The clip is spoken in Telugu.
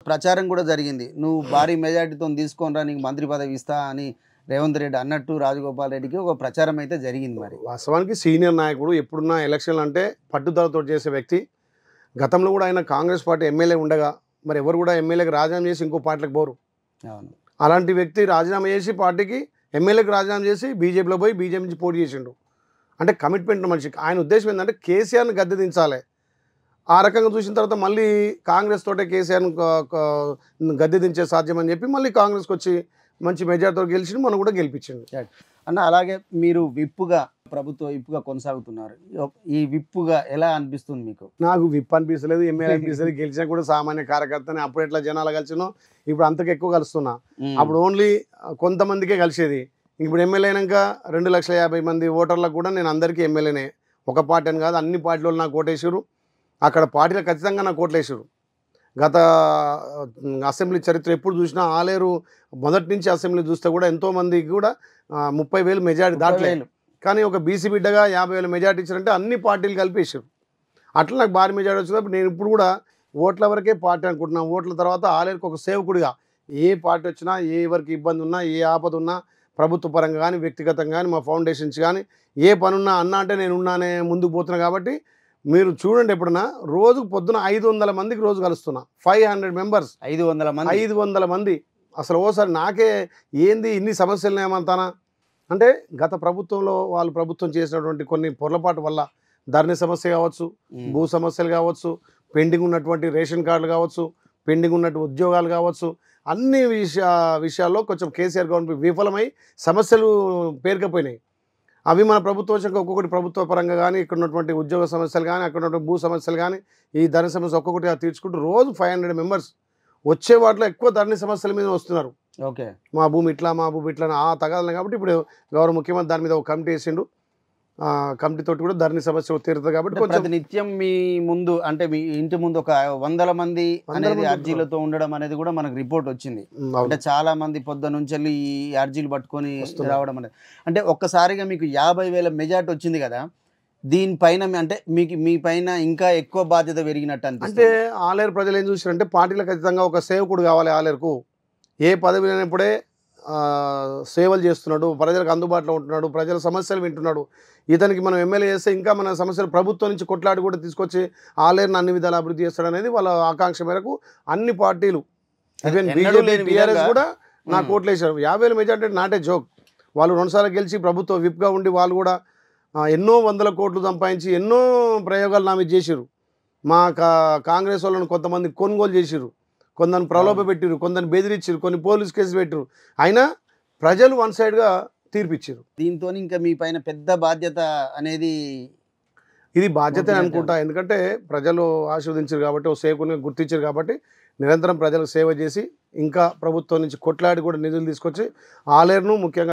ప్రచారం కూడా జరిగింది. నువ్వు భారీ మెజారిటీతోని తీసుకొనిరా నీకు మంత్రి పదవి ఇస్తా అని రేవంత్ రెడ్డి అన్నట్టు రాజగోపాల్ రెడ్డికి ఒక ప్రచారం అయితే జరిగింది మరి. వాస్తవానికి సీనియర్ నాయకుడు ఎప్పుడున్నా ఎలక్షన్లు అంటే పట్టుదలతో చేసే వ్యక్తి. గతంలో కూడా ఆయన కాంగ్రెస్ పార్టీ ఎమ్మెల్యే ఉండగా మరి ఎవరు కూడా ఎమ్మెల్యేకి రాజీనామా చేసి ఇంకో పార్టీలకు పోరు. అవును. అలాంటి వ్యక్తి రాజీనామా చేసి పార్టీకి ఎమ్మెల్యేకి రాజీనామా చేసి బీజేపీలో పోయి బీజేపీ నుంచి పోటీ చేసిండు. అంటే కమిట్మెంట్ మనిషికి. ఆయన ఉద్దేశం ఏంటంటే కేసీఆర్ని గద్దె దించాలి. ఆ రకంగా చూసిన తర్వాత మళ్ళీ కాంగ్రెస్ తోటే కేసీఆర్ని గద్దె దించే సాధ్యమని చెప్పి మళ్ళీ కాంగ్రెస్కి వచ్చి మంచి మెజార్టీతో గెలిచి మనం కూడా గెలిపించింది అన్న. అలాగే మీరు విప్పుగా ప్రభుత్వ విప్పుగా కొనసాగుతున్నారు. ఈ విప్పుగా ఎలా అనిపిస్తుంది మీకు? నాకు విప్ అనిపిస్తలేదు, ఎమ్మెల్యే అనిపిస్తలేదు. గెలిచినా కూడా సామాన్య కార్యకర్తని. అప్పుడు ఎట్లా జనాలు కలిసినో ఇప్పుడు అంతకు ఎక్కువ కలుస్తున్నా. అప్పుడు ఓన్లీ కొంతమందికే కలిసేది. ఇప్పుడు ఎమ్మెల్యే అయినాక 2,50,000 మంది ఓటర్లకు కూడా నేను అందరికీ ఎమ్మెల్యేనే. ఒక పార్టీ అని కాదు, అన్ని పార్టీలు నాకు ఓటేసారు. అక్కడ పార్టీలో ఖచ్చితంగా నాకు ఓట్లేసారు. గత అసెంబ్లీ చరిత్ర ఎప్పుడు చూసినా ఆలేరు మొదటి నుంచి అసెంబ్లీ చూస్తే కూడా ఎంతోమందికి కూడా 30,000 మెజార్టీ దాటలేదు. కానీ ఒక బీసీ బిడ్డగా 50,000 మెజార్టీ ఇచ్చారంటే అన్ని పార్టీలు కలిపేసారు. అట్లా నాకు భారీ మెజార్టీ వచ్చినప్పుడు నేను ఇప్పుడు కూడా ఓట్ల వరకే పార్టీ అనుకుంటున్నాను. ఓట్ల తర్వాత ఆలేరుకు ఒక సేవకుడిగా ఏ పార్టీ వచ్చినా, ఏ ఎవరికి ఇబ్బంది ఉన్నా, ఏ ఆపద ఉన్నా, ప్రభుత్వ పరంగా కానీ వ్యక్తిగతంగా కానీ మా ఫౌండేషన్స్ కానీ ఏ పనున్నా అన్నా అంటే నేను ఉన్నానే ముందుకు పోతున్నా. కాబట్టి మీరు చూడండి, ఎప్పుడన్నా రోజుకు పొద్దున 500 మందికి రోజు కలుస్తున్నా. 500 మెంబర్స్, 500 మంది. అసలు ఓసారి నాకే ఏంది ఇన్ని సమస్యలు ఏమంటానా అంటే గత ప్రభుత్వంలో వాళ్ళు ప్రభుత్వం చేసినటువంటి కొన్ని పొరపాటు వల్ల ధరణి సమస్య కావచ్చు, భూ సమస్యలు కావచ్చు, పెండింగ్ ఉన్నటువంటి రేషన్ కార్డులు కావచ్చు, పెండింగ్ ఉన్నటువంటి ఉద్యోగాలు కావచ్చు, అన్ని విషయాల్లో కొంచెం కేసీఆర్ గవర్నమెంట్ విఫలమై సమస్యలు పేరుకపోయినాయి. అవి మన ప్రభుత్వం వచ్చాక ఒక్కొక్కటి ప్రభుత్వ పరంగా కానీ, ఇక్కడ ఉన్నటువంటి ఉద్యోగ సమస్యలు కానీ, అక్కడ ఉన్నటువంటి భూ సమస్యలు కానీ, ఈ ధరణి సమస్య ఒక్కొక్కటిగా తీర్చుకుంటూ రోజు 500 మెంబర్స్ వచ్చే వాటిలో ఎక్కువ ధరణి సమస్యల మీద వస్తున్నారు. ఓకే, మా భూమి ఇట్లా ఆ తగాలి. కాబట్టి ఇప్పుడు గౌరవ ముఖ్యమంత్రి దాని మీద ఒక కమిటీ వేసిండు. కమిటీ తోటి కూడా ధరణి సమస్య తీరుతుంది. కాబట్టి కొంచెం నిత్యం మీ ముందు అంటే మీ ఇంటి ముందు ఒక 100 మంది అనేది అర్జీలతో ఉండడం అనేది కూడా మనకు రిపోర్ట్ వచ్చింది. అంటే చాలా మంది పొద్దున్న నుంచి వెళ్ళి ఈ అర్జీలు పట్టుకొని రావడం అనేది. అంటే ఒక్కసారిగా మీకు 50,000 మెజార్టీ వచ్చింది కదా, దీనిపైన అంటే మీ పైన ఇంకా ఎక్కువ బాధ్యత పెరిగినట్టు అంటే ఆలేరు ప్రజలు ఏం చూసారంటే పార్టీలో ఖచ్చితంగా ఒక సేవకుడు కావాలి. ఆలేరుకు ఏ పదవి లేనప్పుడే సేవలు చేస్తున్నాడు, ప్రజలకు అందుబాటులో ఉంటున్నాడు, ప్రజల సమస్యలు వింటున్నాడు. ఇతనికి మనం ఎమ్మెల్యే చేస్తే ఇంకా మన సమస్యలు ప్రభుత్వం నుంచి కొట్లాడి కూడా తీసుకొచ్చి ఆలేరుని అన్ని విధాలు అభివృద్ధి చేస్తాడనేది వాళ్ళ ఆకాంక్ష మేరకు అన్ని పార్టీలు ఈవెన్ బీజేపీ, టీఆర్ఎస్ కూడా నాకు ఓట్లేసారు. 50,000 మెజార్టీ నాటే జోక్. వాళ్ళు 2 సార్లు గెలిచి ప్రభుత్వ విప్గా ఉండి వాళ్ళు కూడా ఎన్నో వందల కోట్లు సంపాదించి ఎన్నో ప్రయోగాలు నా మీద చేసిరు. మా కాంగ్రెస్ వాళ్ళని కొంతమంది కొనుగోలు చేసిరు, కొందరిని ప్రలోభ పెట్టిరు, కొందరిని బెదిరించారు, కొన్ని పోలీస్ కేసులు పెట్టిరు. అయినా ప్రజలు వన్ సైడ్గా తీర్పిచ్చారు. దీంతో ఇంకా మీ పైన పెద్ద బాధ్యత అనేది ఇది బాధ్యత అనుకుంటా. ఎందుకంటే ప్రజలు ఆశీర్వదించారు కాబట్టి, ఓ సేవకుని గుర్తించారు కాబట్టి నిరంతరం ప్రజలకు సేవ చేసి ఇంకా ప్రభుత్వం నుంచి కొట్లాడి కూడా నిధులు తీసుకొచ్చి ఆలేరును ముఖ్యంగా